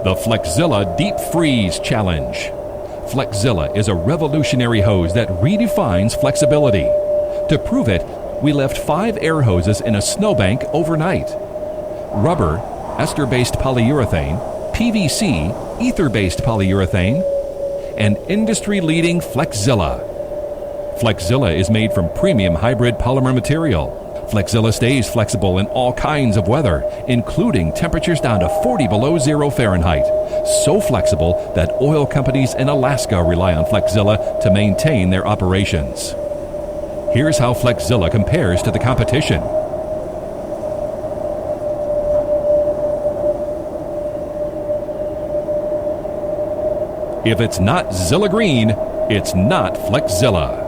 The Flexzilla Deep Freeze Challenge. Flexzilla is a revolutionary hose that redefines flexibility. To prove it, we left 5 air hoses in a snowbank overnight. Rubber, ester-based polyurethane, PVC, ether-based polyurethane, and industry-leading Flexzilla. Flexzilla is made from premium hybrid polymer material. Flexzilla stays flexible in all kinds of weather, including temperatures down to 40 below zero Fahrenheit. So flexible that oil companies in Alaska rely on Flexzilla to maintain their operations. Here's how Flexzilla compares to the competition. If it's not Zilla Green, it's not Flexzilla.